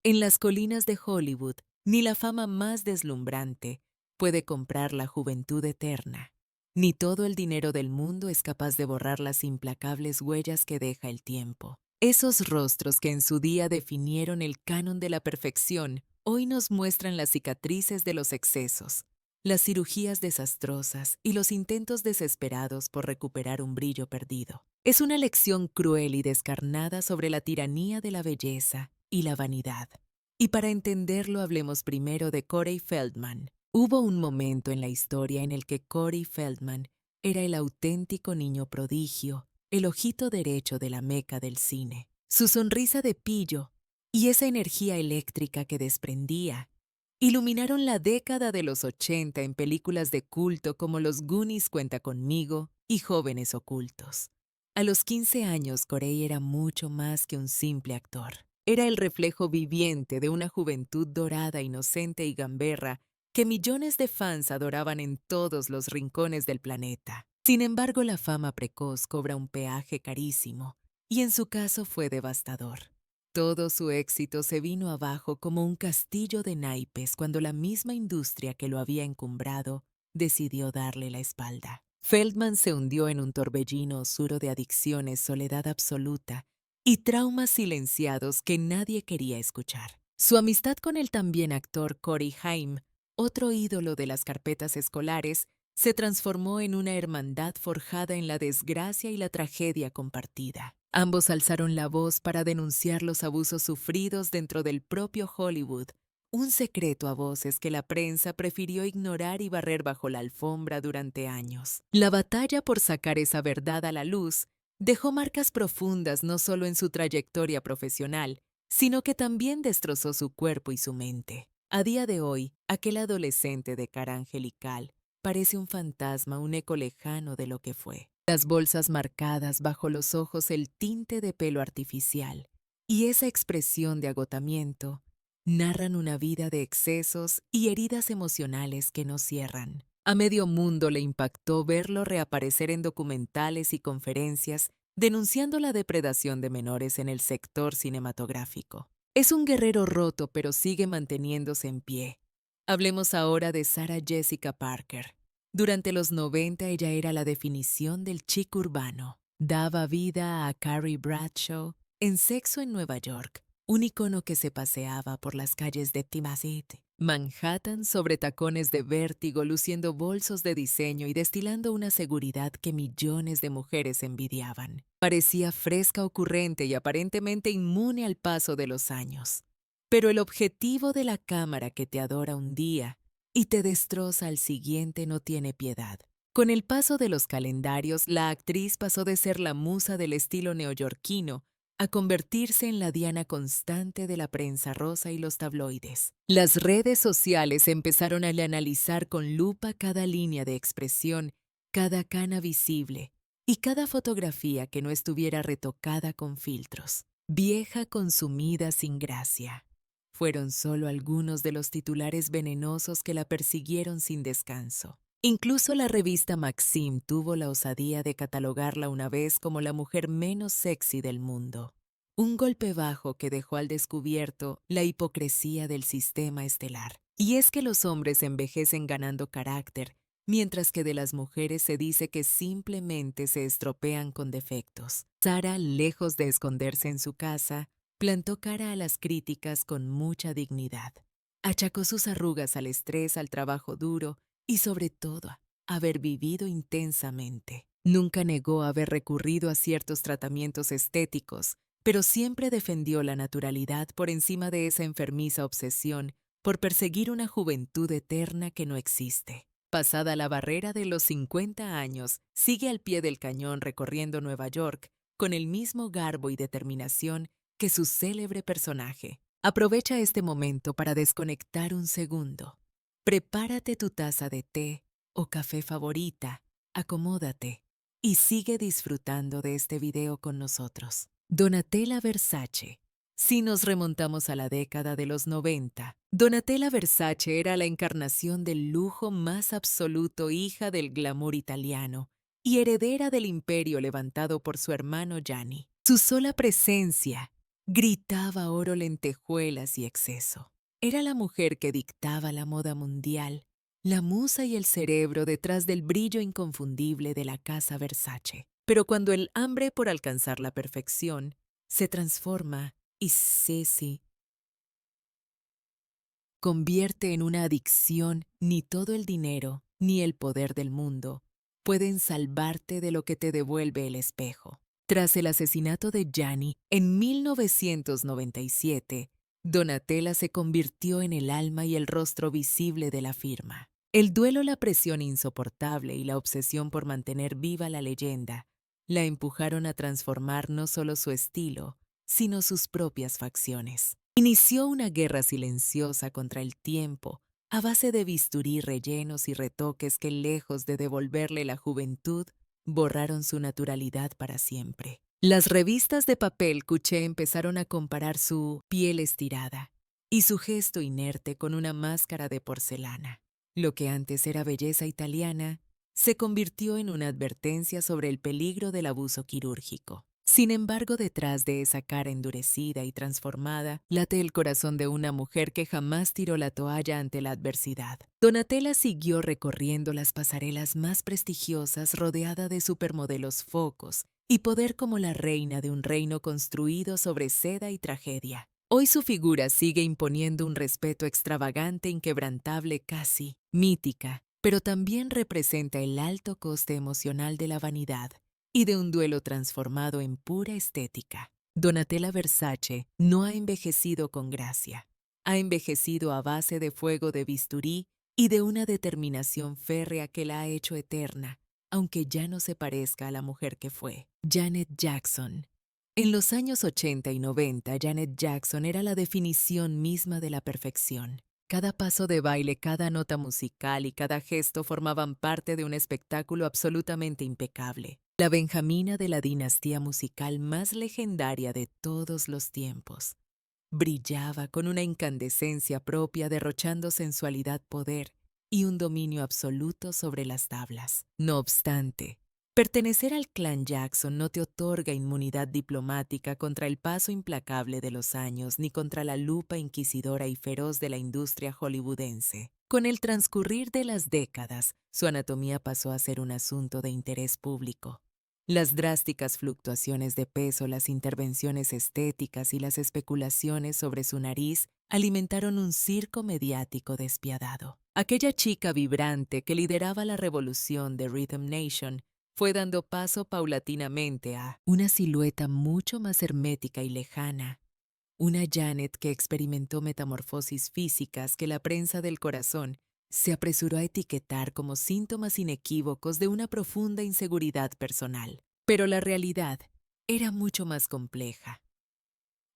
En las colinas de Hollywood, ni la fama más deslumbrante puede comprar la juventud eterna, ni todo el dinero del mundo es capaz de borrar las implacables huellas que deja el tiempo. Esos rostros que en su día definieron el canon de la perfección, hoy nos muestran las cicatrices de los excesos, las cirugías desastrosas y los intentos desesperados por recuperar un brillo perdido. Es una lección cruel y descarnada sobre la tiranía de la belleza y la vanidad. Y para entenderlo hablemos primero de Corey Feldman. Hubo un momento en la historia en el que Corey Feldman era el auténtico niño prodigio, el ojito derecho de la meca del cine. Su sonrisa de pillo y esa energía eléctrica que desprendía iluminaron la década de los 80 en películas de culto como Los Goonies Cuenta Conmigo y Jóvenes Ocultos. A los 15 años, Corey era mucho más que un simple actor. Era el reflejo viviente de una juventud dorada, inocente y gamberra que millones de fans adoraban en todos los rincones del planeta. Sin embargo, la fama precoz cobra un peaje carísimo, y en su caso fue devastador. Todo su éxito se vino abajo como un castillo de naipes cuando la misma industria que lo había encumbrado decidió darle la espalda. Feldman se hundió en un torbellino oscuro de adicciones, soledad absoluta y traumas silenciados que nadie quería escuchar. Su amistad con el también actor Corey Haim, otro ídolo de las carpetas escolares, se transformó en una hermandad forjada en la desgracia y la tragedia compartida. Ambos alzaron la voz para denunciar los abusos sufridos dentro del propio Hollywood, un secreto a voces que la prensa prefirió ignorar y barrer bajo la alfombra durante años. La batalla por sacar esa verdad a la luz dejó marcas profundas no solo en su trayectoria profesional, sino que también destrozó su cuerpo y su mente. A día de hoy, aquel adolescente de cara angelical parece un fantasma, un eco lejano de lo que fue. Las bolsas marcadas bajo los ojos, el tinte de pelo artificial y esa expresión de agotamiento narran una vida de excesos y heridas emocionales que no cierran. A medio mundo le impactó verlo reaparecer en documentales y conferencias denunciando la depredación de menores en el sector cinematográfico. Es un guerrero roto, pero sigue manteniéndose en pie. Hablemos ahora de Sarah Jessica Parker. Durante los 90 ella era la definición del chic urbano. Daba vida a Carrie Bradshaw en Sexo en Nueva York, un icono que se paseaba por las calles de Timacity, Manhattan sobre tacones de vértigo, luciendo bolsos de diseño y destilando una seguridad que millones de mujeres envidiaban. Parecía fresca, ocurrente y aparentemente inmune al paso de los años. Pero el objetivo de la cámara que te adora un día y te destroza al siguiente no tiene piedad. Con el paso de los calendarios, la actriz pasó de ser la musa del estilo neoyorquino a convertirse en la diana constante de la prensa rosa y los tabloides. Las redes sociales empezaron a analizar con lupa cada línea de expresión, cada cana visible y cada fotografía que no estuviera retocada con filtros. Vieja consumida sin gracia. Fueron solo algunos de los titulares venenosos que la persiguieron sin descanso. Incluso la revista Maxim tuvo la osadía de catalogarla una vez como la mujer menos sexy del mundo. Un golpe bajo que dejó al descubierto la hipocresía del sistema estelar. Y es que los hombres envejecen ganando carácter, mientras que de las mujeres se dice que simplemente se estropean con defectos. Sara, lejos de esconderse en su casa, plantó cara a las críticas con mucha dignidad. Achacó sus arrugas al estrés, al trabajo duro y sobre todo a haber vivido intensamente. Nunca negó haber recurrido a ciertos tratamientos estéticos, pero siempre defendió la naturalidad por encima de esa enfermiza obsesión por perseguir una juventud eterna que no existe. Pasada la barrera de los 50 años, sigue al pie del cañón recorriendo Nueva York con el mismo garbo y determinación que su célebre personaje. Aprovecha este momento para desconectar un segundo. Prepárate tu taza de té o café favorita, acomódate y sigue disfrutando de este video con nosotros. Donatella Versace. Si nos remontamos a la década de los 90, Donatella Versace era la encarnación del lujo más absoluto, hija del glamour italiano y heredera del imperio levantado por su hermano Gianni. Su sola presencia Gritaba oro, lentejuelas y exceso. Era la mujer que dictaba la moda mundial, la musa y el cerebro detrás del brillo inconfundible de la casa Versace. Pero cuando el hambre por alcanzar la perfección se transforma y se convierte en una adicción, ni todo el dinero ni el poder del mundo pueden salvarte de lo que te devuelve el espejo. Tras el asesinato de Gianni en 1997, Donatella se convirtió en el alma y el rostro visible de la firma. El duelo, la presión insoportable y la obsesión por mantener viva la leyenda la empujaron a transformar no solo su estilo, sino sus propias facciones. Inició una guerra silenciosa contra el tiempo, a base de bisturí rellenos y retoques que, lejos de devolverle la juventud, borraron su naturalidad para siempre. Las revistas de papel cuché empezaron a comparar su piel estirada y su gesto inerte con una máscara de porcelana. Lo que antes era belleza italiana se convirtió en una advertencia sobre el peligro del abuso quirúrgico. Sin embargo, detrás de esa cara endurecida y transformada, late el corazón de una mujer que jamás tiró la toalla ante la adversidad. Donatella siguió recorriendo las pasarelas más prestigiosas, rodeada de supermodelos focos y poder como la reina de un reino construido sobre seda y tragedia. Hoy su figura sigue imponiendo un respeto extravagante, inquebrantable, casi mítica, pero también representa el alto coste emocional de la vanidad y de un duelo transformado en pura estética. Donatella Versace no ha envejecido con gracia. Ha envejecido a base de fuego de bisturí y de una determinación férrea que la ha hecho eterna, aunque ya no se parezca a la mujer que fue. Janet Jackson. En los años 80 y 90, Janet Jackson era la definición misma de la perfección. Cada paso de baile, cada nota musical y cada gesto formaban parte de un espectáculo absolutamente impecable. La benjamina de la dinastía musical más legendaria de todos los tiempos. Brillaba con una incandescencia propia, derrochando sensualidad, poder y un dominio absoluto sobre las tablas. No obstante, pertenecer al clan Jackson no te otorga inmunidad diplomática contra el paso implacable de los años ni contra la lupa inquisidora y feroz de la industria hollywoodense. Con el transcurrir de las décadas, su anatomía pasó a ser un asunto de interés público. Las drásticas fluctuaciones de peso, las intervenciones estéticas y las especulaciones sobre su nariz alimentaron un circo mediático despiadado. Aquella chica vibrante que lideraba la revolución de Rhythm Nation fue dando paso paulatinamente a una silueta mucho más hermética y lejana, una Janet que experimentó metamorfosis físicas que la prensa del corazón se apresuró a etiquetar como síntomas inequívocos de una profunda inseguridad personal. Pero la realidad era mucho más compleja.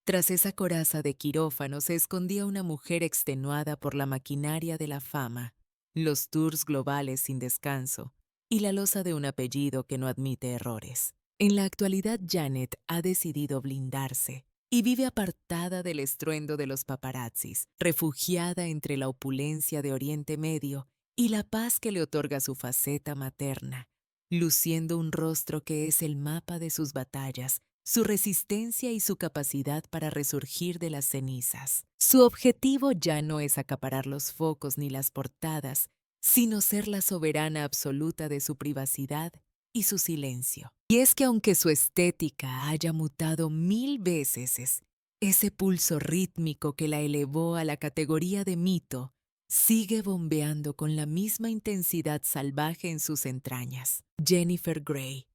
Tras esa coraza de quirófano se escondía una mujer extenuada por la maquinaria de la fama, los tours globales sin descanso y la losa de un apellido que no admite errores. En la actualidad, Janet ha decidido blindarse y vive apartada del estruendo de los paparazzis, refugiada entre la opulencia de Oriente Medio y la paz que le otorga su faceta materna, luciendo un rostro que es el mapa de sus batallas, su resistencia y su capacidad para resurgir de las cenizas. Su objetivo ya no es acaparar los focos ni las portadas, sino ser la soberana absoluta de su privacidad y su silencio. Y es que aunque su estética haya mutado 1000 veces, ese pulso rítmico que la elevó a la categoría de mito sigue bombeando con la misma intensidad salvaje en sus entrañas. Jennifer Grey.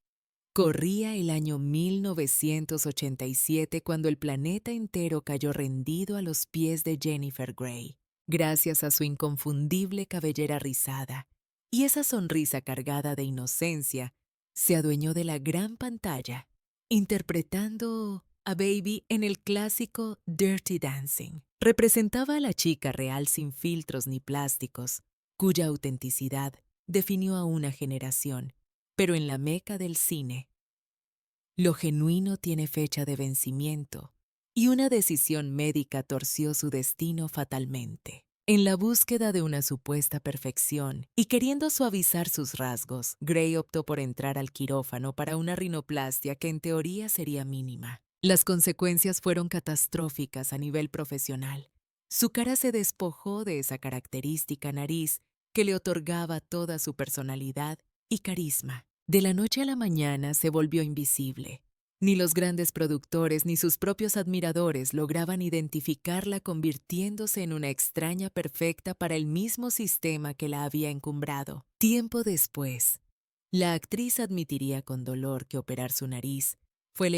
Corría el año 1987 cuando el planeta entero cayó rendido a los pies de Jennifer Grey, gracias a su inconfundible cabellera rizada y esa sonrisa cargada de inocencia. Se adueñó de la gran pantalla, interpretando a Baby en el clásico Dirty Dancing. Representaba a la chica real sin filtros ni plásticos, cuya autenticidad definió a una generación. Pero en la meca del cine, lo genuino tiene fecha de vencimiento y una decisión médica torció su destino fatalmente. En la búsqueda de una supuesta perfección y queriendo suavizar sus rasgos, Grey optó por entrar al quirófano para una rinoplastia que en teoría sería mínima. Las consecuencias fueron catastróficas a nivel profesional. Su cara se despojó de esa característica nariz que le otorgaba toda su personalidad y carisma. De la noche a la mañana se volvió invisible. Ni los grandes productores ni sus propios admiradores lograban identificarla, convirtiéndose en una extraña perfecta para el mismo sistema que la había encumbrado. Tiempo después, la actriz admitiría con dolor que operar su nariz fue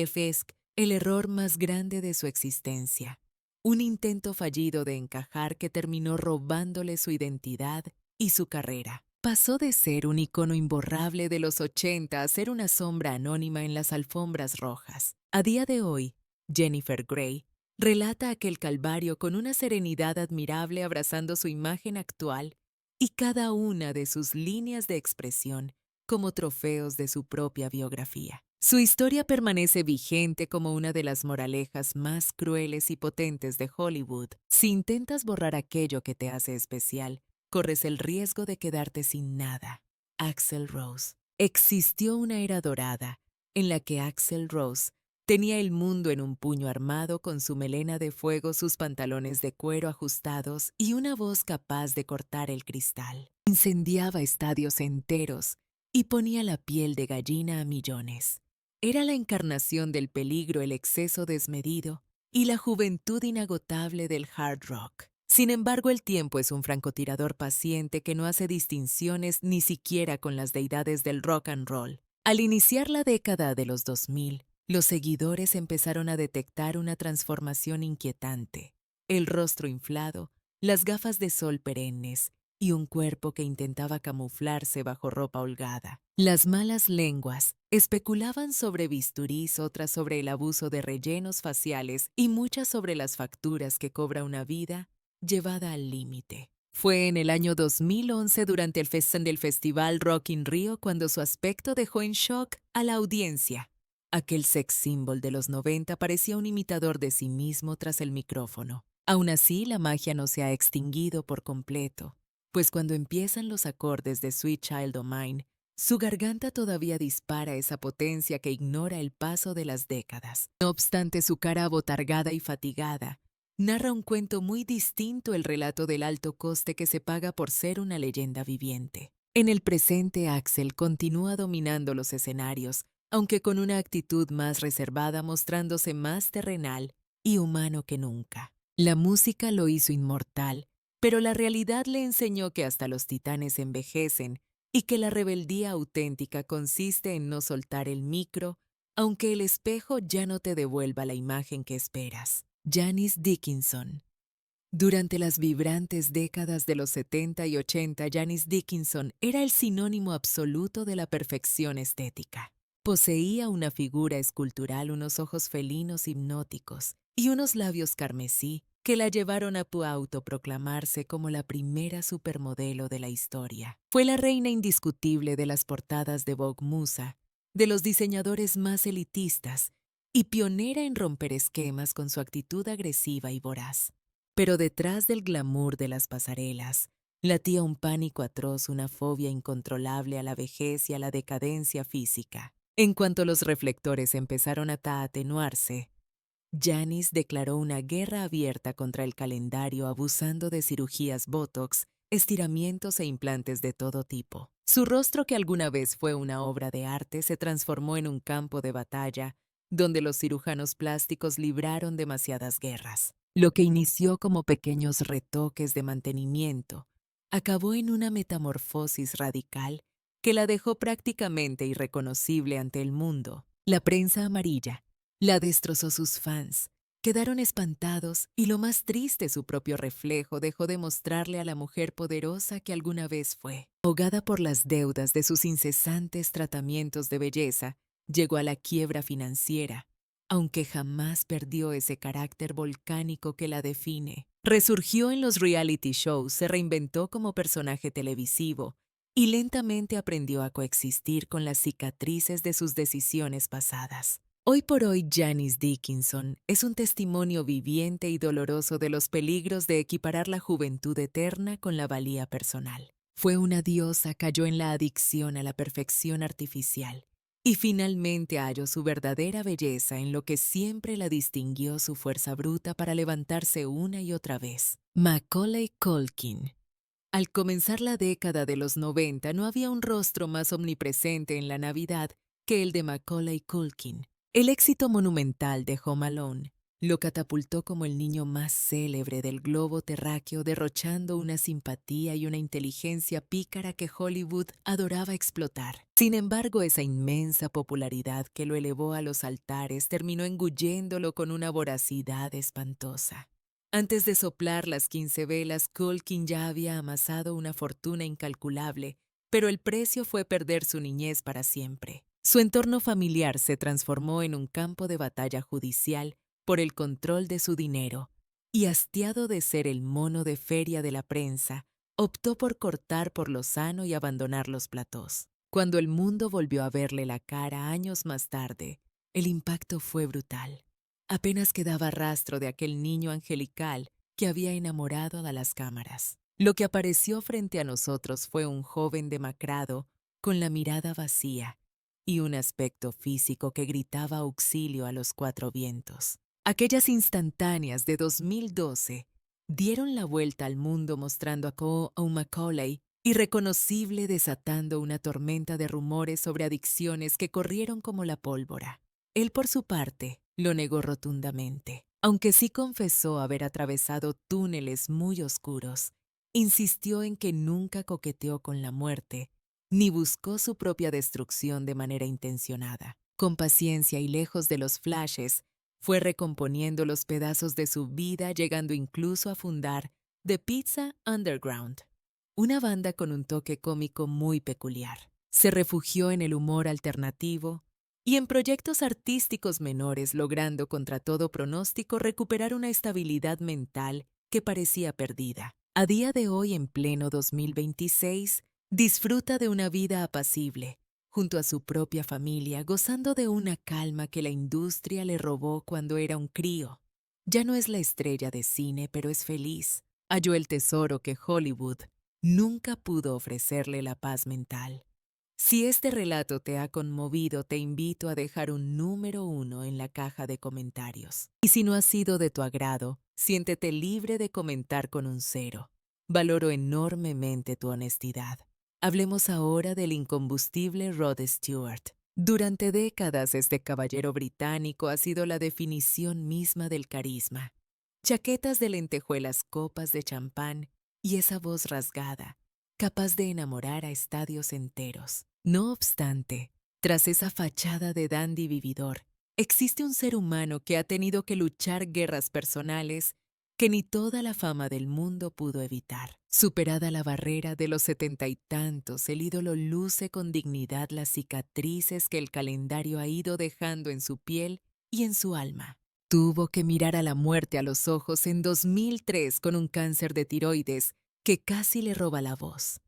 el error más grande de su existencia. Un intento fallido de encajar que terminó robándole su identidad y su carrera. Pasó de ser un icono imborrable de los 80 a ser una sombra anónima en las alfombras rojas. A día de hoy, Jennifer Grey relata aquel calvario con una serenidad admirable, abrazando su imagen actual y cada una de sus líneas de expresión como trofeos de su propia biografía. Su historia permanece vigente como una de las moralejas más crueles y potentes de Hollywood. Si intentas borrar aquello que te hace especial, corres el riesgo de quedarte sin nada. Axl Rose. Existió una era dorada en la que Axl Rose tenía el mundo en un puño armado, con su melena de fuego, sus pantalones de cuero ajustados y una voz capaz de cortar el cristal. Incendiaba estadios enteros y ponía la piel de gallina a millones. Era la encarnación del peligro, el exceso desmedido y la juventud inagotable del hard rock. Sin embargo, el tiempo es un francotirador paciente que no hace distinciones ni siquiera con las deidades del rock and roll. Al iniciar la década de los 2000, los seguidores empezaron a detectar una transformación inquietante. El rostro inflado, las gafas de sol perennes y un cuerpo que intentaba camuflarse bajo ropa holgada. Las malas lenguas especulaban sobre bisturís, otras sobre el abuso de rellenos faciales y muchas sobre las facturas que cobra una vida llevada al límite. Fue en el año 2011, durante el del Festival Rock in Rio, cuando su aspecto dejó en shock a la audiencia. Aquel sex symbol de los 90 parecía un imitador de sí mismo tras el micrófono. Aún así, la magia no se ha extinguido por completo, pues cuando empiezan los acordes de Sweet Child O' Mine, su garganta todavía dispara esa potencia que ignora el paso de las décadas. No obstante, su cara abotargada y fatigada narra un cuento muy distinto, el relato del alto coste que se paga por ser una leyenda viviente. En el presente, Axl continúa dominando los escenarios, aunque con una actitud más reservada, mostrándose más terrenal y humano que nunca. La música lo hizo inmortal, pero la realidad le enseñó que hasta los titanes envejecen y que la rebeldía auténtica consiste en no soltar el micro, aunque el espejo ya no te devuelva la imagen que esperas. Janice Dickinson. Durante las vibrantes décadas de los 70 y 80, Janice Dickinson era el sinónimo absoluto de la perfección estética. Poseía una figura escultural, unos ojos felinos hipnóticos y unos labios carmesí que la llevaron a autoproclamarse como la primera supermodelo de la historia. Fue la reina indiscutible de las portadas de Vogue Musa, de los diseñadores más elitistas, y pionera en romper esquemas con su actitud agresiva y voraz. Pero detrás del glamour de las pasarelas, latía un pánico atroz, una fobia incontrolable a la vejez y a la decadencia física. En cuanto los reflectores empezaron a atenuarse, Janice declaró una guerra abierta contra el calendario, abusando de cirugías Botox, estiramientos e implantes de todo tipo. Su rostro, que alguna vez fue una obra de arte, se transformó en un campo de batalla donde los cirujanos plásticos libraron demasiadas guerras. Lo que inició como pequeños retoques de mantenimiento acabó en una metamorfosis radical que la dejó prácticamente irreconocible ante el mundo. La prensa amarilla la destrozó, sus fans quedaron espantados y, lo más triste, su propio reflejo dejó de mostrarle a la mujer poderosa que alguna vez fue. Ahogada por las deudas de sus incesantes tratamientos de belleza, llegó a la quiebra financiera, aunque jamás perdió ese carácter volcánico que la define. Resurgió en los reality shows, se reinventó como personaje televisivo y lentamente aprendió a coexistir con las cicatrices de sus decisiones pasadas. Hoy por hoy, Janice Dickinson es un testimonio viviente y doloroso de los peligros de equiparar la juventud eterna con la valía personal. Fue una diosa, cayó en la adicción a la perfección artificial Y finalmente halló su verdadera belleza en lo que siempre la distinguió su fuerza bruta para levantarse una y otra vez. Macaulay Culkin. Al comenzar la década de los 90 no había un rostro más omnipresente en la Navidad que el de Macaulay Culkin. El éxito monumental de Home Alone lo catapultó como el niño más célebre del globo terráqueo, derrochando una simpatía y una inteligencia pícara que Hollywood adoraba explotar. Sin embargo, esa inmensa popularidad que lo elevó a los altares terminó engulléndolo con una voracidad espantosa. Antes de soplar las 15 velas, Culkin ya había amasado una fortuna incalculable, pero el precio fue perder su niñez para siempre. Su entorno familiar se transformó en un campo de batalla judicial por el control de su dinero, y hastiado de ser el mono de feria de la prensa, optó por cortar por lo sano y abandonar los platós. Cuando el mundo volvió a verle la cara años más tarde, el impacto fue brutal. Apenas quedaba rastro de aquel niño angelical que había enamorado a las cámaras. Lo que apareció frente a nosotros fue un joven demacrado, con la mirada vacía y un aspecto físico que gritaba auxilio a los cuatro vientos. Aquellas instantáneas de 2012 dieron la vuelta al mundo mostrando a un Macaulay irreconocible, desatando una tormenta de rumores sobre adicciones que corrieron como la pólvora. Él, por su parte, lo negó rotundamente. Aunque sí confesó haber atravesado túneles muy oscuros, insistió en que nunca coqueteó con la muerte, ni buscó su propia destrucción de manera intencionada. Con paciencia y lejos de los flashes, fue recomponiendo los pedazos de su vida, llegando incluso a fundar The Pizza Underground, una banda con un toque cómico muy peculiar. Se refugió en el humor alternativo y en proyectos artísticos menores, logrando contra todo pronóstico recuperar una estabilidad mental que parecía perdida. A día de hoy, en pleno 2026, disfruta de una vida apacible, junto a su propia familia, gozando de una calma que la industria le robó cuando era un crío. Ya no es la estrella de cine, pero es feliz. Halló el tesoro que Hollywood nunca pudo ofrecerle, la paz mental. Si este relato te ha conmovido, te invito a dejar un número 1 en la caja de comentarios. Y si no ha sido de tu agrado, siéntete libre de comentar con un 0. Valoro enormemente tu honestidad. Hablemos ahora del incombustible Rod Stewart. Durante décadas, este caballero británico ha sido la definición misma del carisma. Chaquetas de lentejuelas, copas de champán y esa voz rasgada, capaz de enamorar a estadios enteros. No obstante, tras esa fachada de dandy vividor, existe un ser humano que ha tenido que luchar guerras personales que ni toda la fama del mundo pudo evitar. Superada la barrera de los 70 y tantos, el ídolo luce con dignidad las cicatrices que el calendario ha ido dejando en su piel y en su alma. Tuvo que mirar a la muerte a los ojos en 2003 con un cáncer de tiroides que casi le roba la voz.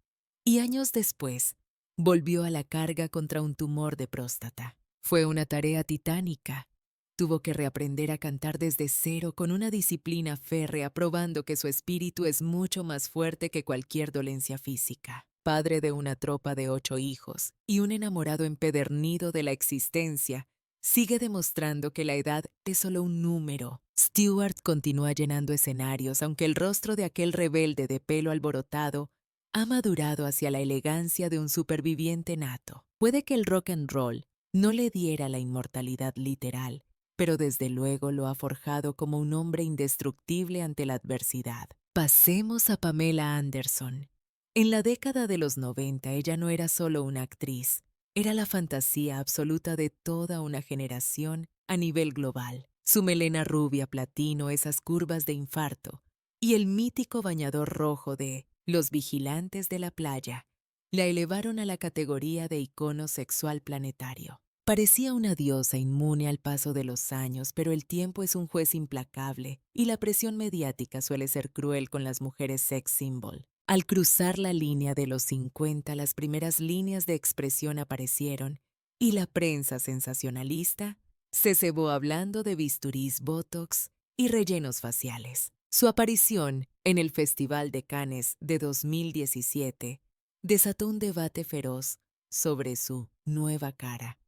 Y años después, volvió a la carga contra un tumor de próstata. Fue una tarea titánica. Tuvo que reaprender a cantar desde cero con una disciplina férrea, probando que su espíritu es mucho más fuerte que cualquier dolencia física. Padre de una tropa de 8 hijos y un enamorado empedernido de la existencia, sigue demostrando que la edad es solo un número. Stewart continúa llenando escenarios, aunque el rostro de aquel rebelde de pelo alborotado ha madurado hacia la elegancia de un superviviente nato. Puede que el rock and roll no le diera la inmortalidad literal, pero desde luego lo ha forjado como un hombre indestructible ante la adversidad. Pasemos a Pamela Anderson. En la década de los 90, ella no era solo una actriz, era la fantasía absoluta de toda una generación a nivel global. Su melena rubia platino, esas curvas de infarto, y el mítico bañador rojo de Los Vigilantes de la Playa la elevaron a la categoría de icono sexual planetario. Parecía una diosa inmune al paso de los años, pero el tiempo es un juez implacable y la presión mediática suele ser cruel con las mujeres sex symbol. Al cruzar la línea de los 50, las primeras líneas de expresión aparecieron y la prensa sensacionalista se cebó hablando de bisturís, botox y rellenos faciales. Su aparición en el Festival de Cannes de 2017 desató un debate feroz sobre su nueva cara.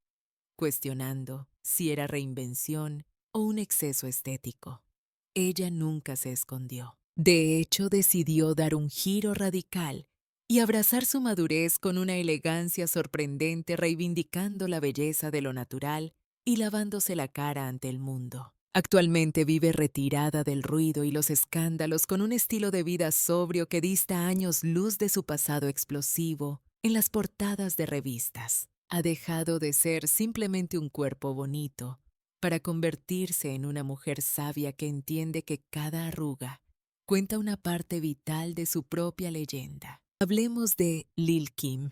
cuestionando si era reinvención o un exceso estético. Ella nunca se escondió. De hecho, decidió dar un giro radical y abrazar su madurez con una elegancia sorprendente, reivindicando la belleza de lo natural y lavándose la cara ante el mundo. Actualmente vive retirada del ruido y los escándalos con un estilo de vida sobrio que dista años luz de su pasado explosivo en las portadas de revistas. Ha dejado de ser simplemente un cuerpo bonito para convertirse en una mujer sabia que entiende que cada arruga cuenta una parte vital de su propia leyenda. Hablemos de Lil' Kim.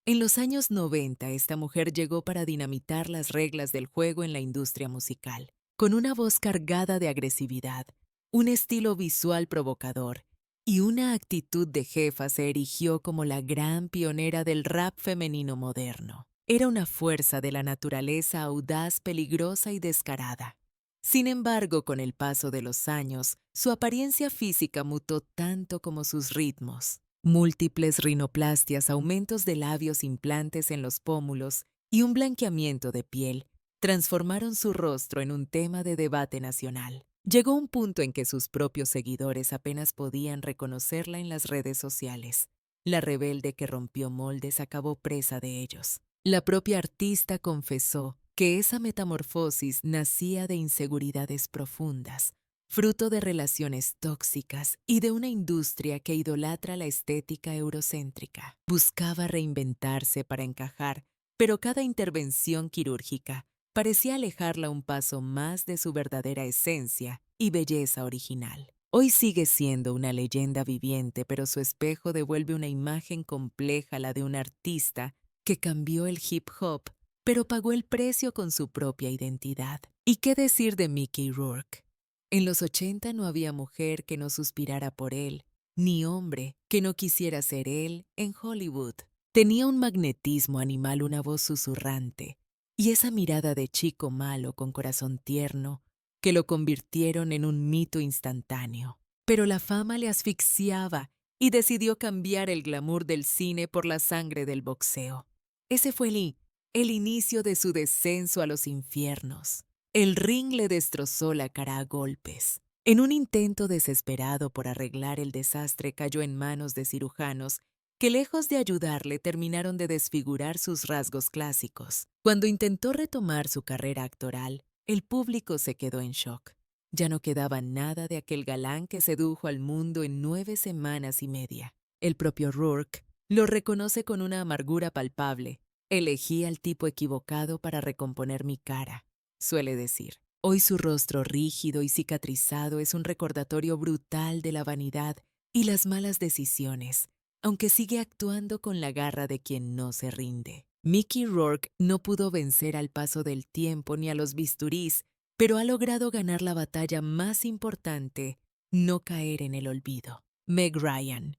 En los años 90, esta mujer llegó para dinamitar las reglas del juego en la industria musical. Con una voz cargada de agresividad, un estilo visual provocador y una actitud de jefa, se erigió como la gran pionera del rap femenino moderno. Era una fuerza de la naturaleza audaz, peligrosa y descarada. Sin embargo, con el paso de los años, su apariencia física mutó tanto como sus ritmos. Múltiples rinoplastias, aumentos de labios, implantes en los pómulos y un blanqueamiento de piel transformaron su rostro en un tema de debate nacional. Llegó un punto en que sus propios seguidores apenas podían reconocerla en las redes sociales. La rebelde que rompió moldes acabó presa de ellos. La propia artista confesó que esa metamorfosis nacía de inseguridades profundas, fruto de relaciones tóxicas y de una industria que idolatra la estética eurocéntrica. Buscaba reinventarse para encajar, pero cada intervención quirúrgica parecía alejarla un paso más de su verdadera esencia y belleza original. Hoy sigue siendo una leyenda viviente, pero su espejo devuelve una imagen compleja, la de un artista que cambió el hip hop, pero pagó el precio con su propia identidad. ¿Y qué decir de Mickey Rourke? En los 80 no había mujer que no suspirara por él, ni hombre que no quisiera ser él en Hollywood. Tenía un magnetismo animal, una voz susurrante, y esa mirada de chico malo con corazón tierno que lo convirtieron en un mito instantáneo. Pero la fama le asfixiaba y decidió cambiar el glamour del cine por la sangre del boxeo. Ese fue el inicio de su descenso a los infiernos. El ring le destrozó la cara a golpes. En un intento desesperado por arreglar el desastre, cayó en manos de cirujanos que, lejos de ayudarle, terminaron de desfigurar sus rasgos clásicos. Cuando intentó retomar su carrera actoral, el público se quedó en shock. Ya no quedaba nada de aquel galán que sedujo al mundo en 9 semanas y media. El propio Rourke lo reconoce con una amargura palpable. Elegí al tipo equivocado para recomponer mi cara, suele decir. Hoy su rostro rígido y cicatrizado es un recordatorio brutal de la vanidad y las malas decisiones, aunque sigue actuando con la garra de quien no se rinde. Mickey Rourke no pudo vencer al paso del tiempo ni a los bisturís, pero ha logrado ganar la batalla más importante: no caer en el olvido. Meg Ryan.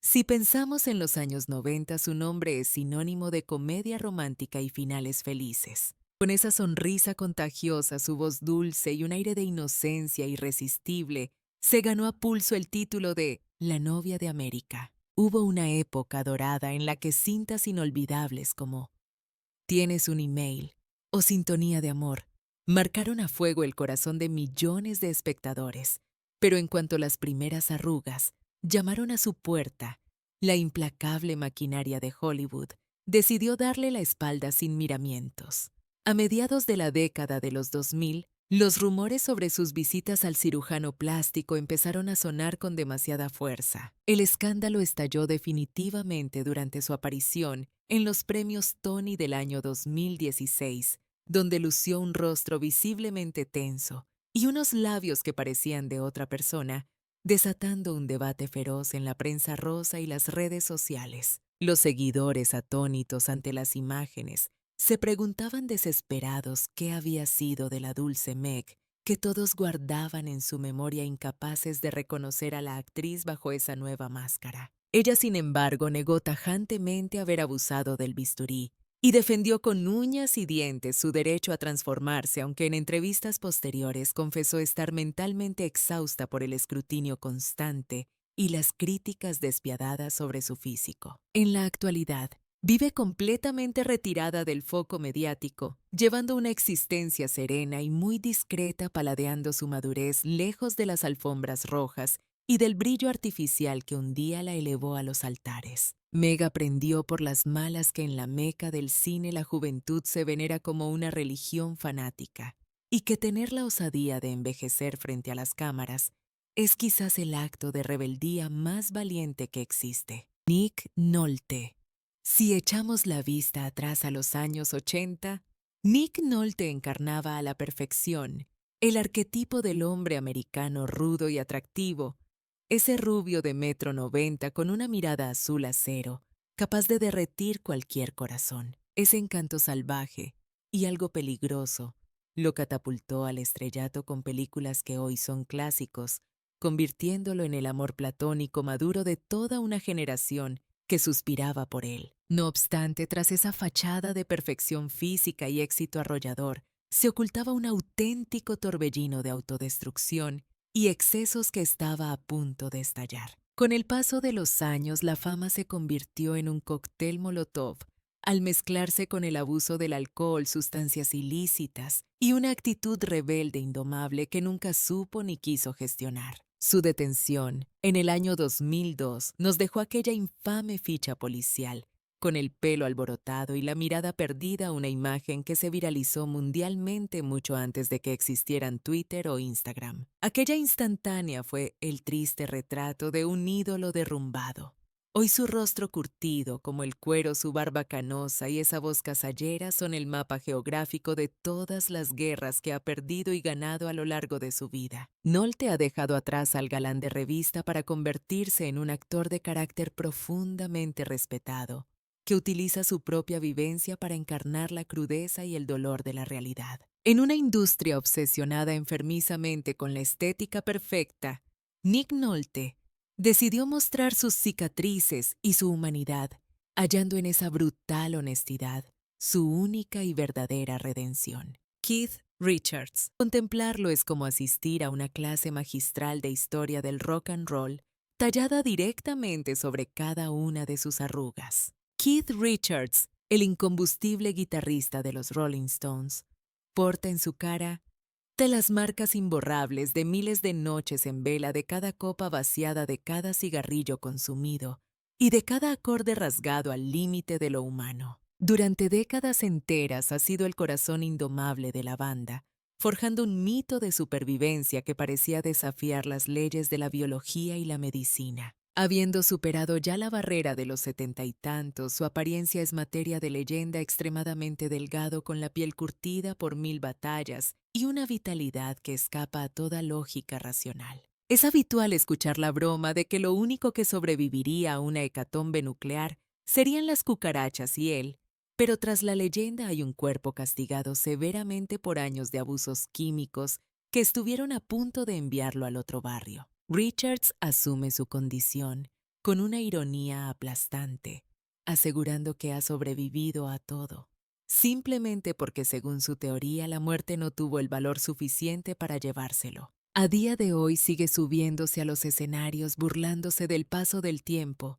Si pensamos en los años 90, su nombre es sinónimo de comedia romántica y finales felices. Con esa sonrisa contagiosa, su voz dulce y un aire de inocencia irresistible, se ganó a pulso el título de La novia de América. Hubo una época dorada en la que cintas inolvidables como Tienes un email o Sintonía de amor marcaron a fuego el corazón de millones de espectadores. Pero en cuanto las primeras arrugas llamaron a su puerta, la implacable maquinaria de Hollywood decidió darle la espalda sin miramientos. A mediados de la década de los 2000, los rumores sobre sus visitas al cirujano plástico empezaron a sonar con demasiada fuerza. El escándalo estalló definitivamente durante su aparición en los premios Tony del año 2016, donde lució un rostro visiblemente tenso y unos labios que parecían de otra persona, desatando un debate feroz en la prensa rosa y las redes sociales. Los seguidores, atónitos ante las imágenes, se preguntaban desesperados qué había sido de la dulce Meg, que todos guardaban en su memoria, incapaces de reconocer a la actriz bajo esa nueva máscara. Ella, sin embargo, negó tajantemente haber abusado del bisturí y defendió con uñas y dientes su derecho a transformarse, aunque en entrevistas posteriores confesó estar mentalmente exhausta por el escrutinio constante y las críticas despiadadas sobre su físico. En la actualidad, Vive completamente retirada del foco mediático, llevando una existencia serena y muy discreta, paladeando su madurez lejos de las alfombras rojas y del brillo artificial que un día la elevó a los altares. Meg aprendió por las malas que en la Meca del cine la juventud se venera como una religión fanática y que tener la osadía de envejecer frente a las cámaras es quizás el acto de rebeldía más valiente que existe. Nick Nolte. Si echamos la vista atrás a los años 80, Nick Nolte encarnaba a la perfección el arquetipo del hombre americano rudo y atractivo, ese rubio de 1,90 m con una mirada azul acero, capaz de derretir cualquier corazón. Ese encanto salvaje y algo peligroso lo catapultó al estrellato con películas que hoy son clásicos, convirtiéndolo en el amor platónico maduro de toda una generación que suspiraba por él. No obstante, tras esa fachada de perfección física y éxito arrollador, se ocultaba un auténtico torbellino de autodestrucción y excesos que estaba a punto de estallar. Con el paso de los años, la fama se convirtió en un cóctel molotov al mezclarse con el abuso del alcohol, sustancias ilícitas y una actitud rebelde indomable que nunca supo ni quiso gestionar. Su detención, en el año 2002, nos dejó aquella infame ficha policial, con el pelo alborotado y la mirada perdida, una imagen que se viralizó mundialmente mucho antes de que existieran Twitter o Instagram. Aquella instantánea fue el triste retrato de un ídolo derrumbado. Hoy su rostro curtido, como el cuero, su barba canosa y esa voz casallera son el mapa geográfico de todas las guerras que ha perdido y ganado a lo largo de su vida. Nolte ha dejado atrás al galán de revista para convertirse en un actor de carácter profundamente respetado, que utiliza su propia vivencia para encarnar la crudeza y el dolor de la realidad. En una industria obsesionada enfermizamente con la estética perfecta, Nick Nolte decidió mostrar sus cicatrices y su humanidad, hallando en esa brutal honestidad su única y verdadera redención. Keith Richards. Contemplarlo es como asistir a una clase magistral de historia del rock and roll, tallada directamente sobre cada una de sus arrugas. Keith Richards, el incombustible guitarrista de los Rolling Stones, porta en su cara de las marcas imborrables de miles de noches en vela, de cada copa vaciada, de cada cigarrillo consumido y de cada acorde rasgado al límite de lo humano. Durante décadas enteras ha sido el corazón indomable de la banda, forjando un mito de supervivencia que parecía desafiar las leyes de la biología y la medicina. Habiendo superado ya la barrera de los 70 y tantos, su apariencia es materia de leyenda, extremadamente delgado, con la piel curtida por 1000 batallas y una vitalidad que escapa a toda lógica racional. Es habitual escuchar la broma de que lo único que sobreviviría a una hecatombe nuclear serían las cucarachas y él, pero tras la leyenda hay un cuerpo castigado severamente por años de abusos químicos que estuvieron a punto de enviarlo al otro barrio. Richards asume su condición con una ironía aplastante, asegurando que ha sobrevivido a todo, simplemente porque según su teoría la muerte no tuvo el valor suficiente para llevárselo. A día de hoy sigue subiéndose a los escenarios, burlándose del paso del tiempo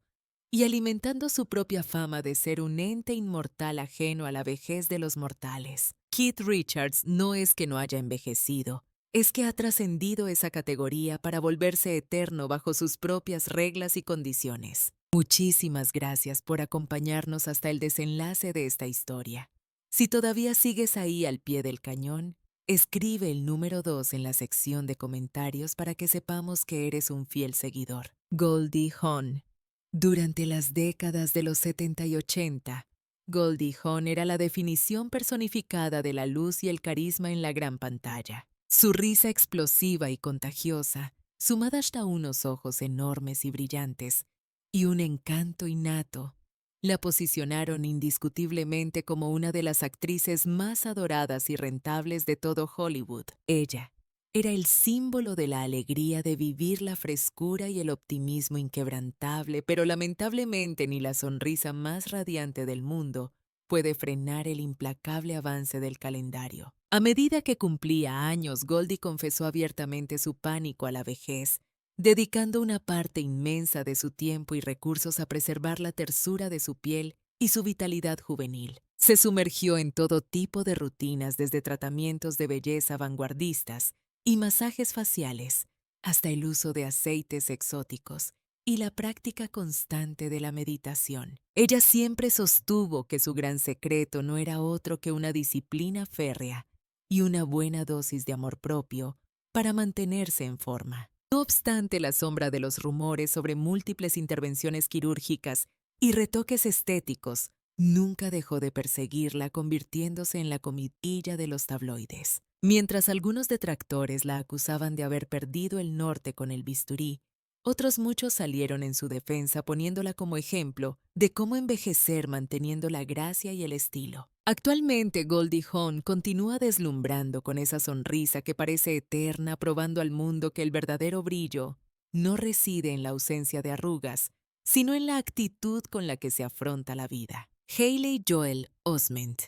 y alimentando su propia fama de ser un ente inmortal ajeno a la vejez de los mortales. Keith Richards no es que no haya envejecido, es que ha trascendido esa categoría para volverse eterno bajo sus propias reglas y condiciones. Muchísimas gracias por acompañarnos hasta el desenlace de esta historia. Si todavía sigues ahí al pie del cañón, escribe el número 2 en la sección de comentarios para que sepamos que eres un fiel seguidor. Goldie Hawn. Durante las décadas de los 70 y 80, Goldie Hawn era la definición personificada de la luz y el carisma en la gran pantalla. Su risa explosiva y contagiosa, sumada hasta unos ojos enormes y brillantes, y un encanto innato, la posicionaron indiscutiblemente como una de las actrices más adoradas y rentables de todo Hollywood. Ella era el símbolo de la alegría de vivir, la frescura y el optimismo inquebrantable, pero lamentablemente ni la sonrisa más radiante del mundo puede frenar el implacable avance del calendario. A medida que cumplía años, Goldie confesó abiertamente su pánico a la vejez, dedicando una parte inmensa de su tiempo y recursos a preservar la tersura de su piel y su vitalidad juvenil. Se sumergió en todo tipo de rutinas, desde tratamientos de belleza vanguardistas y masajes faciales, hasta el uso de aceites exóticos y la práctica constante de la meditación. Ella siempre sostuvo que su gran secreto no era otro que una disciplina férrea y una buena dosis de amor propio para mantenerse en forma. No obstante la sombra de los rumores sobre múltiples intervenciones quirúrgicas y retoques estéticos, nunca dejó de perseguirla, convirtiéndose en la comidilla de los tabloides. Mientras algunos detractores la acusaban de haber perdido el norte con el bisturí, otros muchos salieron en su defensa poniéndola como ejemplo de cómo envejecer manteniendo la gracia y el estilo. Actualmente Goldie Hawn continúa deslumbrando con esa sonrisa que parece eterna, probando al mundo que el verdadero brillo no reside en la ausencia de arrugas, sino en la actitud con la que se afronta la vida. Haley Joel Osment.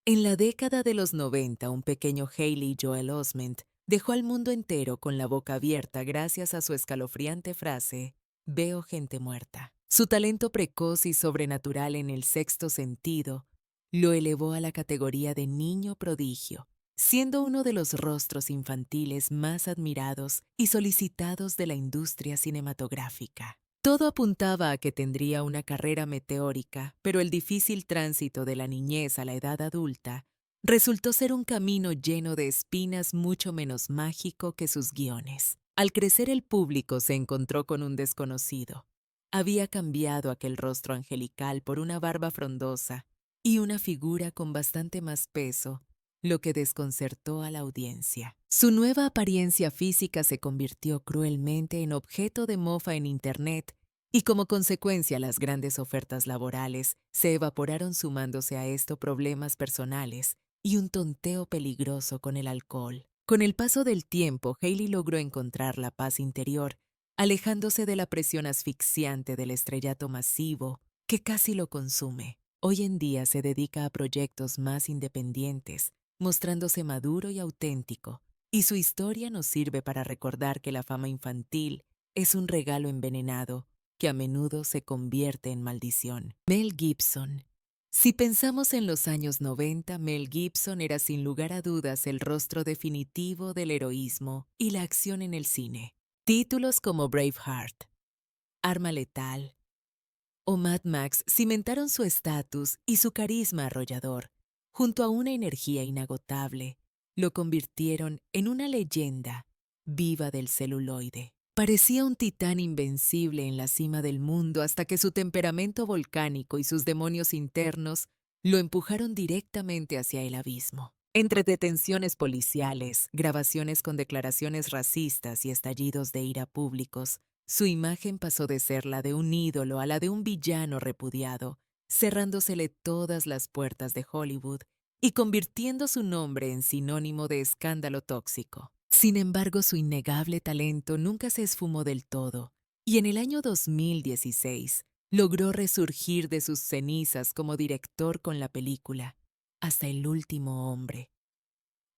En la década de los 90, un pequeño Haley Joel Osment dejó al mundo entero con la boca abierta gracias a su escalofriante frase, "Veo gente muerta". Su talento precoz y sobrenatural en el sexto sentido lo elevó a la categoría de niño prodigio, siendo uno de los rostros infantiles más admirados y solicitados de la industria cinematográfica. Todo apuntaba a que tendría una carrera meteórica, pero el difícil tránsito de la niñez a la edad adulta resultó ser un camino lleno de espinas mucho menos mágico que sus guiones. Al crecer el público se encontró con un desconocido. Había cambiado aquel rostro angelical por una barba frondosa y una figura con bastante más peso, lo que desconcertó a la audiencia. Su nueva apariencia física se convirtió cruelmente en objeto de mofa en Internet y como consecuencia las grandes ofertas laborales se evaporaron, sumándose a esto problemas personales y un tonteo peligroso con el alcohol. Con el paso del tiempo, Haley logró encontrar la paz interior, alejándose de la presión asfixiante del estrellato masivo que casi lo consume. Hoy en día se dedica a proyectos más independientes, mostrándose maduro y auténtico, y su historia nos sirve para recordar que la fama infantil es un regalo envenenado que a menudo se convierte en maldición. Mel Gibson. Si pensamos en los años 90, Mel Gibson era sin lugar a dudas el rostro definitivo del heroísmo y la acción en el cine. Títulos como Braveheart, Arma Letal o Mad Max cimentaron su estatus y su carisma arrollador, junto a una energía inagotable, lo convirtieron en una leyenda viva del celuloide. Parecía un titán invencible en la cima del mundo hasta que su temperamento volcánico y sus demonios internos lo empujaron directamente hacia el abismo. Entre detenciones policiales, grabaciones con declaraciones racistas y estallidos de ira públicos, su imagen pasó de ser la de un ídolo a la de un villano repudiado, cerrándosele todas las puertas de Hollywood y convirtiendo su nombre en sinónimo de escándalo tóxico. Sin embargo, su innegable talento nunca se esfumó del todo, y en el año 2016 logró resurgir de sus cenizas como director con la película Hasta el último hombre,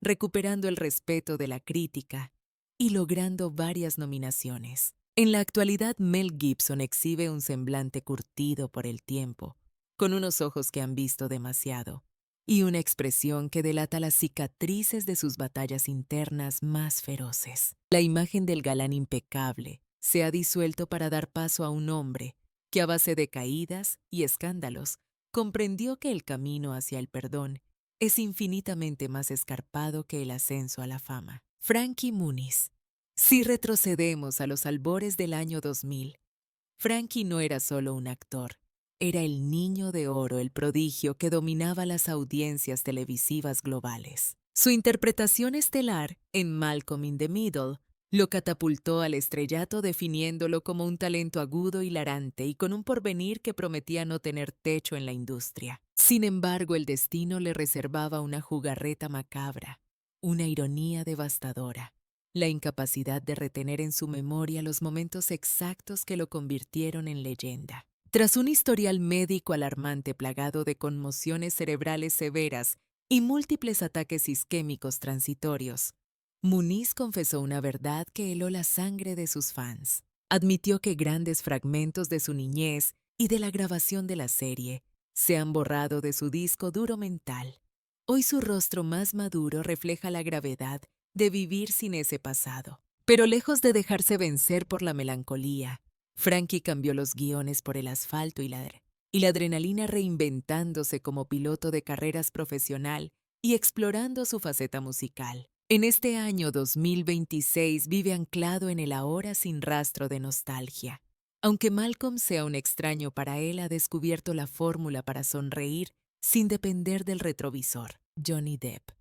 recuperando el respeto de la crítica y logrando varias nominaciones. En la actualidad, Mel Gibson exhibe un semblante curtido por el tiempo, con unos ojos que han visto demasiado, y una expresión que delata las cicatrices de sus batallas internas más feroces. La imagen del galán impecable se ha disuelto para dar paso a un hombre que, a base de caídas y escándalos, comprendió que el camino hacia el perdón es infinitamente más escarpado que el ascenso a la fama. Frankie Muniz. Si retrocedemos a los albores del año 2000, Frankie no era solo un actor. Era el niño de oro, el prodigio que dominaba las audiencias televisivas globales. Su interpretación estelar en Malcolm in the Middle lo catapultó al estrellato, definiéndolo como un talento agudo, hilarante y con un porvenir que prometía no tener techo en la industria. Sin embargo, el destino le reservaba una jugarreta macabra, una ironía devastadora, la incapacidad de retener en su memoria los momentos exactos que lo convirtieron en leyenda. Tras un historial médico alarmante plagado de conmociones cerebrales severas y múltiples ataques isquémicos transitorios, Muniz confesó una verdad que heló la sangre de sus fans. Admitió que grandes fragmentos de su niñez y de la grabación de la serie se han borrado de su disco duro mental. Hoy su rostro más maduro refleja la gravedad de vivir sin ese pasado. Pero lejos de dejarse vencer por la melancolía, Frankie cambió los guiones por el asfalto y la adrenalina, reinventándose como piloto de carreras profesional y explorando su faceta musical. En este año 2026 vive anclado en el ahora sin rastro de nostalgia. Aunque Malcolm sea un extraño para él, ha descubierto la fórmula para sonreír sin depender del retrovisor. Johnny Depp.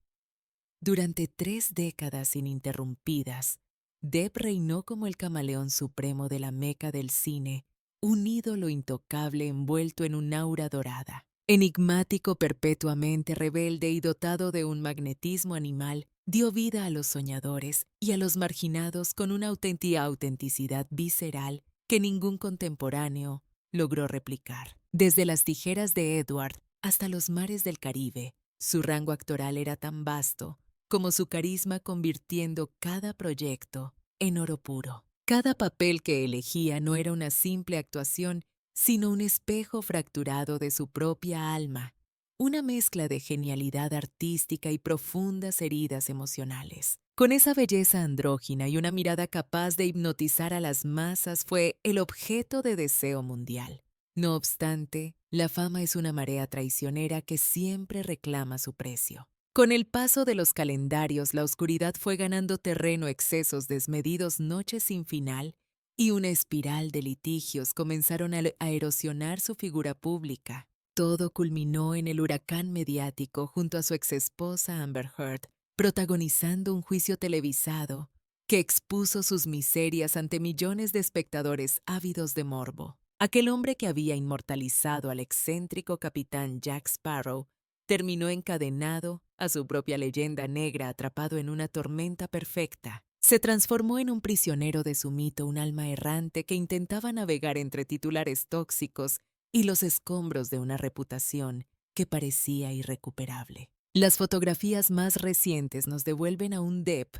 Durante 3 décadas ininterrumpidas, Depp reinó como el camaleón supremo de la meca del cine, un ídolo intocable envuelto en un aura dorada. Enigmático, perpetuamente rebelde y dotado de un magnetismo animal, dio vida a los soñadores y a los marginados con una auténtica autenticidad visceral que ningún contemporáneo logró replicar. Desde las tijeras de Edward hasta los mares del Caribe, su rango actoral era tan vasto como su carisma, convirtiendo cada proyecto en oro puro. Cada papel que elegía no era una simple actuación, sino un espejo fracturado de su propia alma, una mezcla de genialidad artística y profundas heridas emocionales. Con esa belleza andrógina y una mirada capaz de hipnotizar a las masas, fue el objeto de deseo mundial. No obstante, la fama es una marea traicionera que siempre reclama su precio. Con el paso de los calendarios, la oscuridad fue ganando terreno, excesos desmedidos, noches sin final y una espiral de litigios comenzaron a erosionar su figura pública. Todo culminó en el huracán mediático junto a su exesposa Amber Heard, protagonizando un juicio televisado que expuso sus miserias ante millones de espectadores ávidos de morbo. Aquel hombre que había inmortalizado al excéntrico capitán Jack Sparrow terminó encadenado a su propia leyenda negra, atrapado en una tormenta perfecta. Se transformó en un prisionero de su mito, un alma errante que intentaba navegar entre titulares tóxicos y los escombros de una reputación que parecía irrecuperable. Las fotografías más recientes nos devuelven a un Depp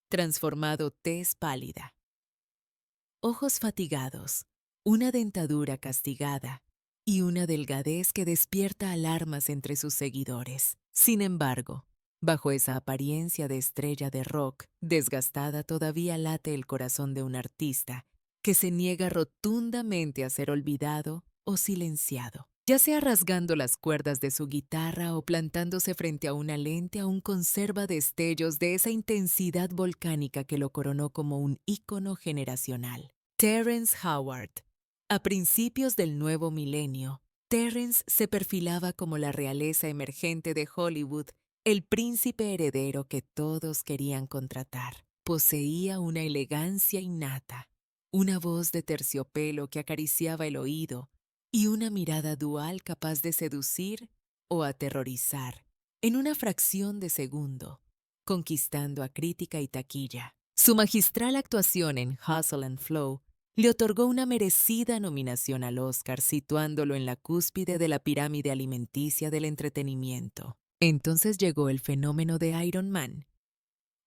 transformado, tez pálida, ojos fatigados, una dentadura castigada y una delgadez que despierta alarmas entre sus seguidores. Sin embargo, bajo esa apariencia de estrella de rock, desgastada, todavía late el corazón de un artista que se niega rotundamente a ser olvidado o silenciado. Ya sea rasgando las cuerdas de su guitarra o plantándose frente a una lente, aún conserva destellos de esa intensidad volcánica que lo coronó como un ícono generacional. Terrence Howard. A principios del nuevo milenio, Terrence se perfilaba como la realeza emergente de Hollywood, el príncipe heredero que todos querían contratar. Poseía una elegancia innata, una voz de terciopelo que acariciaba el oído y una mirada dual capaz de seducir o aterrorizar en una fracción de segundo, conquistando a crítica y taquilla. Su magistral actuación en Hustle and Flow le otorgó una merecida nominación al Oscar, situándolo en la cúspide de la pirámide alimenticia del entretenimiento. Entonces llegó el fenómeno de Iron Man,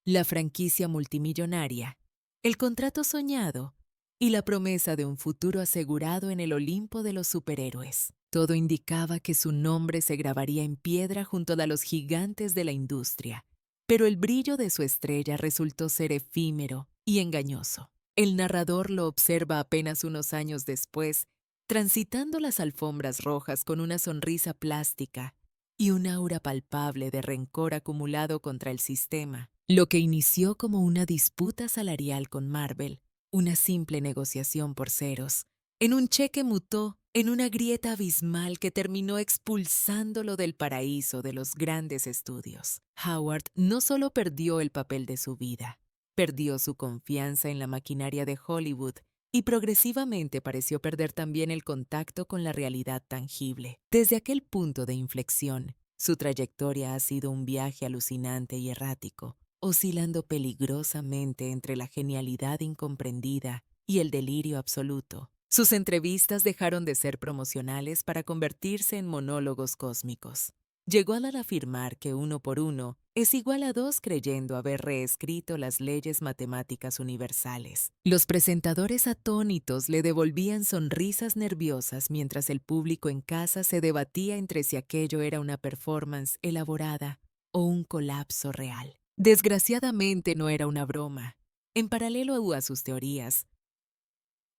la franquicia multimillonaria, el contrato soñado y la promesa de un futuro asegurado en el Olimpo de los superhéroes. Todo indicaba que su nombre se grabaría en piedra junto a los gigantes de la industria, pero el brillo de su estrella resultó ser efímero y engañoso. El narrador lo observa apenas unos años después, transitando las alfombras rojas con una sonrisa plástica y un aura palpable de rencor acumulado contra el sistema. Lo que inició como una disputa salarial con Marvel, una simple negociación por ceros, en un cheque mutó en una grieta abismal que terminó expulsándolo del paraíso de los grandes estudios. Howard no solo perdió el papel de su vida, perdió su confianza en la maquinaria de Hollywood y progresivamente pareció perder también el contacto con la realidad tangible. Desde aquel punto de inflexión, su trayectoria ha sido un viaje alucinante y errático, oscilando peligrosamente entre la genialidad incomprendida y el delirio absoluto. Sus entrevistas dejaron de ser promocionales para convertirse en monólogos cósmicos. Llegó a afirmar que uno por uno, es igual a 2 creyendo haber reescrito las leyes matemáticas universales. Los presentadores atónitos le devolvían sonrisas nerviosas mientras el público en casa se debatía entre si aquello era una performance elaborada o un colapso real. Desgraciadamente no era una broma. En paralelo a sus teorías,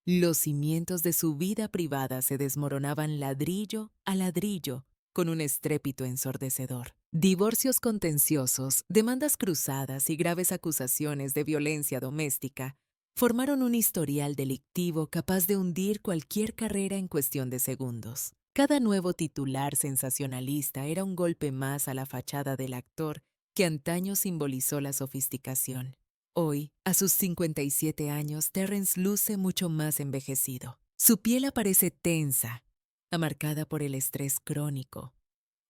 los cimientos de su vida privada se desmoronaban ladrillo a ladrillo con un estrépito ensordecedor. Divorcios contenciosos, demandas cruzadas y graves acusaciones de violencia doméstica formaron un historial delictivo capaz de hundir cualquier carrera en cuestión de segundos. Cada nuevo titular sensacionalista era un golpe más a la fachada del actor que antaño simbolizó la sofisticación. Hoy, a sus 57 años, Terrence luce mucho más envejecido. Su piel aparece tensa, marcada por el estrés crónico,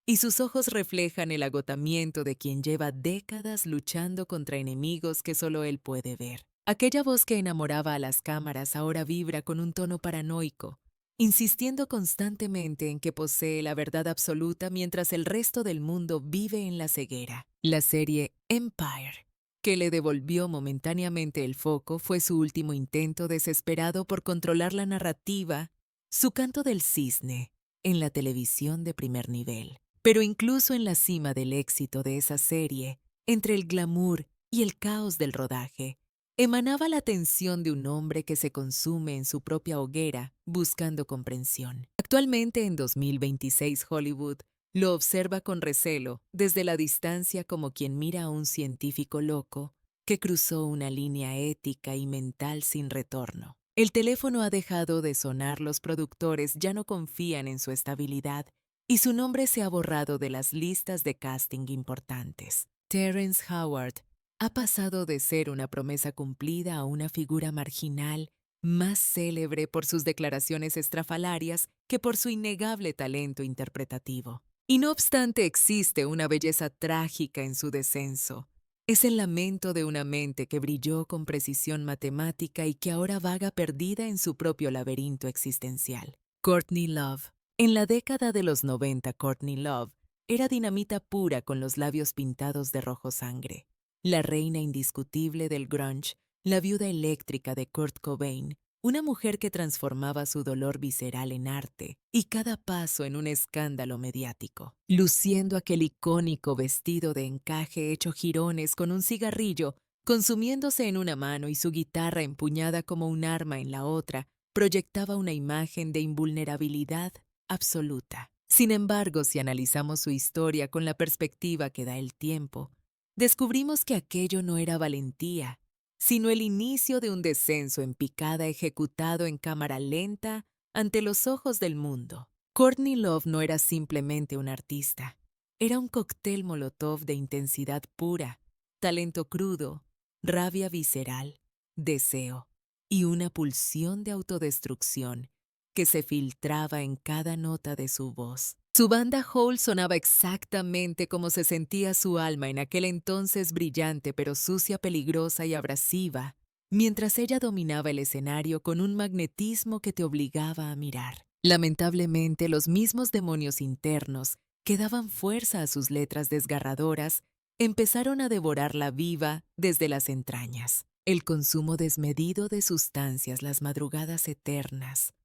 y sus ojos reflejan el agotamiento de quien lleva décadas luchando contra enemigos que solo él puede ver. Aquella voz que enamoraba a las cámaras ahora vibra con un tono paranoico, insistiendo constantemente en que posee la verdad absoluta mientras el resto del mundo vive en la ceguera. La serie Empire, que le devolvió momentáneamente el foco, fue su último intento desesperado por controlar la narrativa, su canto del cisne, en la televisión de primer nivel. Pero incluso en la cima del éxito de esa serie, entre el glamour y el caos del rodaje, emanaba la tensión de un hombre que se consume en su propia hoguera buscando comprensión. Actualmente en 2026 Hollywood lo observa con recelo desde la distancia como quien mira a un científico loco que cruzó una línea ética y mental sin retorno. El teléfono ha dejado de sonar, los productores ya no confían en su estabilidad y su nombre se ha borrado de las listas de casting importantes. Terrence Howard ha pasado de ser una promesa cumplida a una figura marginal, más célebre por sus declaraciones estrafalarias que por su innegable talento interpretativo. Y no obstante existe una belleza trágica en su descenso. Es el lamento de una mente que brilló con precisión matemática y que ahora vaga perdida en su propio laberinto existencial. Courtney Love. En la década de los 90, Courtney Love era dinamita pura con los labios pintados de rojo sangre. La reina indiscutible del grunge, la viuda eléctrica de Kurt Cobain, una mujer que transformaba su dolor visceral en arte y cada paso en un escándalo mediático. Luciendo aquel icónico vestido de encaje hecho jirones con un cigarrillo, consumiéndose en una mano y su guitarra empuñada como un arma en la otra, proyectaba una imagen de invulnerabilidad absoluta. Sin embargo, si analizamos su historia con la perspectiva que da el tiempo, descubrimos que aquello no era valentía, sino el inicio de un descenso en picada ejecutado en cámara lenta ante los ojos del mundo. Courtney Love no era simplemente un artista, era un cóctel molotov de intensidad pura, talento crudo, rabia visceral, deseo y una pulsión de autodestrucción que se filtraba en cada nota de su voz. Su banda Hole sonaba exactamente como se sentía su alma en aquel entonces brillante pero sucia, peligrosa y abrasiva, mientras ella dominaba el escenario con un magnetismo que te obligaba a mirar. Lamentablemente, los mismos demonios internos que daban fuerza a sus letras desgarradoras empezaron a devorarla viva desde las entrañas. El consumo desmedido de sustancias, las madrugadas eternas,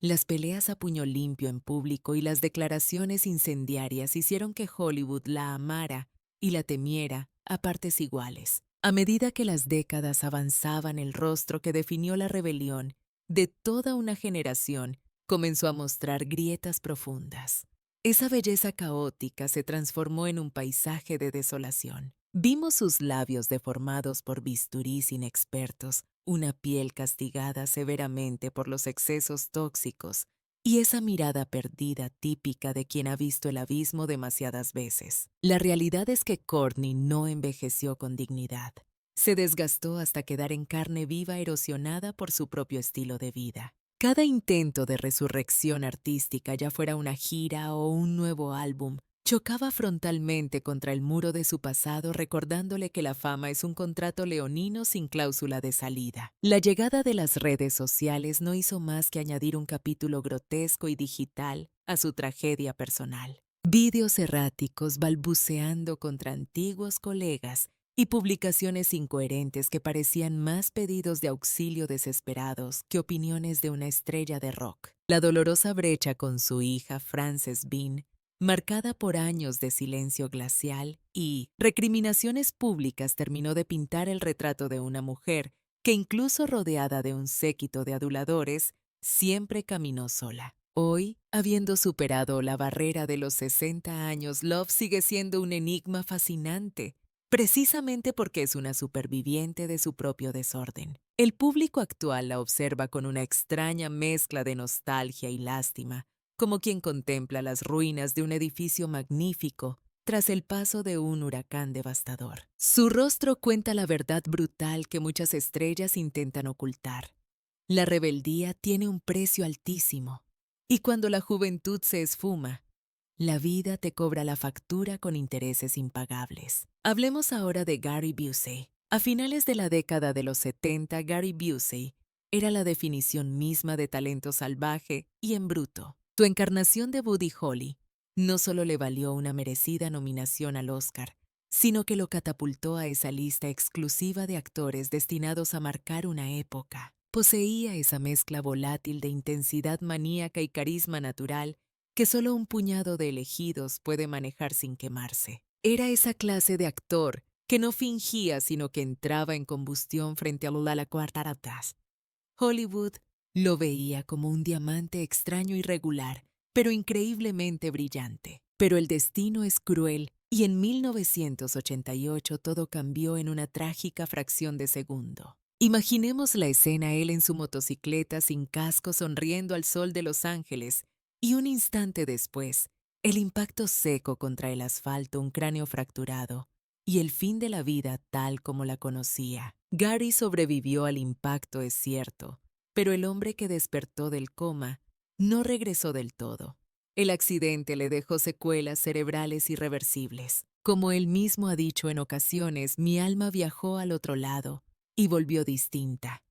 las peleas a puño limpio en público y las declaraciones incendiarias hicieron que Hollywood la amara y la temiera a partes iguales. A medida que las décadas avanzaban, el rostro que definió la rebelión de toda una generación comenzó a mostrar grietas profundas. Esa belleza caótica se transformó en un paisaje de desolación. Vimos sus labios deformados por bisturís inexpertos, una piel castigada severamente por los excesos tóxicos y esa mirada perdida típica de quien ha visto el abismo demasiadas veces. La realidad es que Courtney no envejeció con dignidad. Se desgastó hasta quedar en carne viva erosionada por su propio estilo de vida. Cada intento de resurrección artística, ya fuera una gira o un nuevo álbum, chocaba frontalmente contra el muro de su pasado, recordándole que la fama es un contrato leonino sin cláusula de salida. La llegada de las redes sociales no hizo más que añadir un capítulo grotesco y digital a su tragedia personal. Vídeos erráticos balbuceando contra antiguos colegas y publicaciones incoherentes que parecían más pedidos de auxilio desesperados que opiniones de una estrella de rock. La dolorosa brecha con su hija Frances Bean, marcada por años de silencio glacial y recriminaciones públicas, terminó de pintar el retrato de una mujer que, incluso rodeada de un séquito de aduladores, siempre caminó sola. Hoy, habiendo superado la barrera de los 60 años, Love sigue siendo un enigma fascinante, precisamente porque es una superviviente de su propio desorden. El público actual la observa con una extraña mezcla de nostalgia y lástima, como quien contempla las ruinas de un edificio magnífico tras el paso de un huracán devastador. Su rostro cuenta la verdad brutal que muchas estrellas intentan ocultar. La rebeldía tiene un precio altísimo, y cuando la juventud se esfuma, la vida te cobra la factura con intereses impagables. Hablemos ahora de Gary Busey. A finales de la década de los 70, Gary Busey era la definición misma de talento salvaje y en bruto. Su encarnación de Buddy Holly no solo le valió una merecida nominación al Oscar, sino que lo catapultó a esa lista exclusiva de actores destinados a marcar una época. Poseía esa mezcla volátil de intensidad maníaca y carisma natural que solo un puñado de elegidos puede manejar sin quemarse. Era esa clase de actor que no fingía, sino que entraba en combustión frente a la cuartaratas. Hollywood lo veía como un diamante extraño y regular, pero increíblemente brillante. Pero el destino es cruel y en 1988 todo cambió en una trágica fracción de segundo. Imaginemos la escena, él en su motocicleta sin casco sonriendo al sol de Los Ángeles, y un instante después, el impacto seco contra el asfalto, un cráneo fracturado, y el fin de la vida tal como la conocía. Gary sobrevivió al impacto, es cierto, pero el hombre que despertó del coma no regresó del todo. El accidente le dejó secuelas cerebrales irreversibles. Como él mismo ha dicho en ocasiones, mi alma viajó al otro lado y volvió distinta.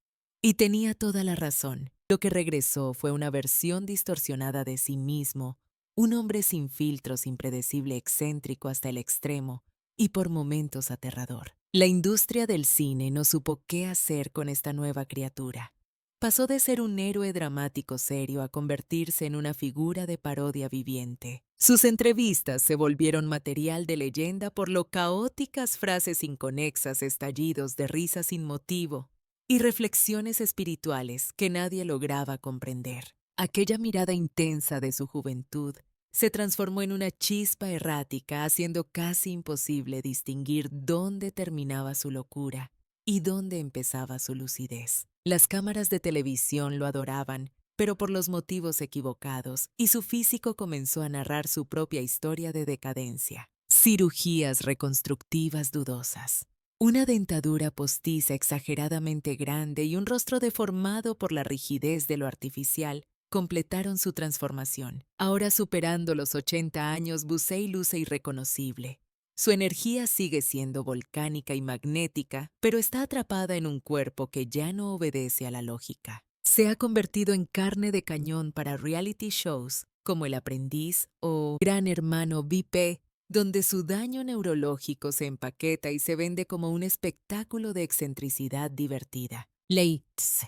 Y tenía toda la razón. Lo que regresó fue una versión distorsionada de sí mismo, un hombre sin filtros, impredecible, excéntrico hasta el extremo y por momentos aterrador. La industria del cine no supo qué hacer con esta nueva criatura. Pasó de ser un héroe dramático serio a convertirse en una figura de parodia viviente. Sus entrevistas se volvieron material de leyenda por lo caóticas frases inconexas, estallidos de risa sin motivo y reflexiones espirituales que nadie lograba comprender. Aquella mirada intensa de su juventud se transformó en una chispa errática, haciendo casi imposible distinguir dónde terminaba su locura y dónde empezaba su lucidez. Las cámaras de televisión lo adoraban, pero por los motivos equivocados, y su físico comenzó a narrar su propia historia de decadencia. Cirugías reconstructivas dudosas, una dentadura postiza exageradamente grande y un rostro deformado por la rigidez de lo artificial completaron su transformación. Ahora, superando los 80 años, Busey luce irreconocible. Su energía sigue siendo volcánica y magnética, pero está atrapada en un cuerpo que ya no obedece a la lógica. Se ha convertido en carne de cañón para reality shows como El Aprendiz o Gran Hermano VIP, donde su daño neurológico se empaqueta y se vende como un espectáculo de excentricidad divertida. Leitz.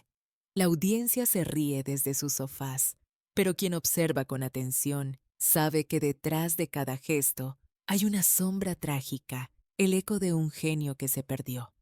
La audiencia se ríe desde sus sofás, pero quien observa con atención sabe que detrás de cada gesto hay una sombra trágica, el eco de un genio que se perdió.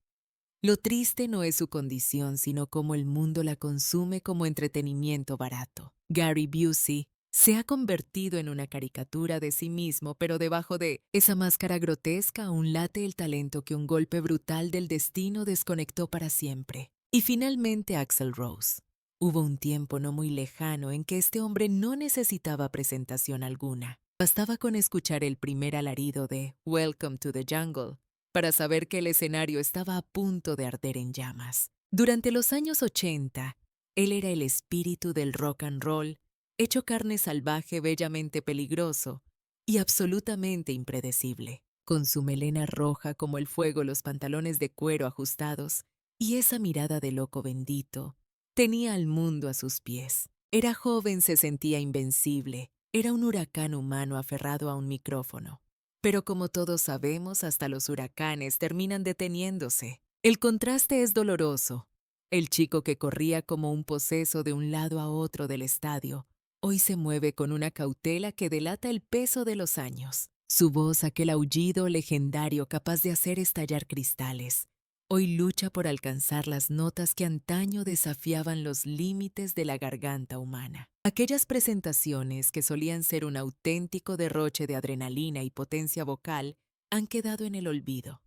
Lo triste no es su condición, sino cómo el mundo la consume como entretenimiento barato. Gary Busey se ha convertido en una caricatura de sí mismo, pero debajo de esa máscara grotesca aún late el talento que un golpe brutal del destino desconectó para siempre. Y finalmente Axl Rose. Hubo un tiempo no muy lejano en que este hombre no necesitaba presentación alguna. Bastaba con escuchar el primer alarido de Welcome to the Jungle para saber que el escenario estaba a punto de arder en llamas. Durante los años 80, él era el espíritu del rock and roll, hecho carne salvaje, bellamente peligroso y absolutamente impredecible. Con su melena roja como el fuego, los pantalones de cuero ajustados y esa mirada de loco bendito, tenía al mundo a sus pies. Era joven, se sentía invencible, Era un huracán humano aferrado a un micrófono. Pero como todos sabemos, hasta los huracanes terminan deteniéndose. El contraste es doloroso. El chico que corría como un poseso de un lado a otro del estadio, hoy se mueve con una cautela que delata el peso de los años. Su voz, aquel aullido legendario capaz de hacer estallar cristales, hoy lucha por alcanzar las notas que antaño desafiaban los límites de la garganta humana. Aquellas presentaciones que solían ser un auténtico derroche de adrenalina y potencia vocal han quedado en el olvido.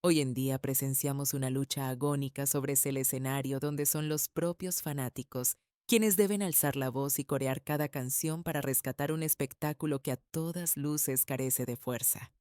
Hoy en día presenciamos una lucha agónica sobre ese escenario donde son los propios fanáticos quienes deben alzar la voz y corear cada canción para rescatar un espectáculo que a todas luces carece de fuerza.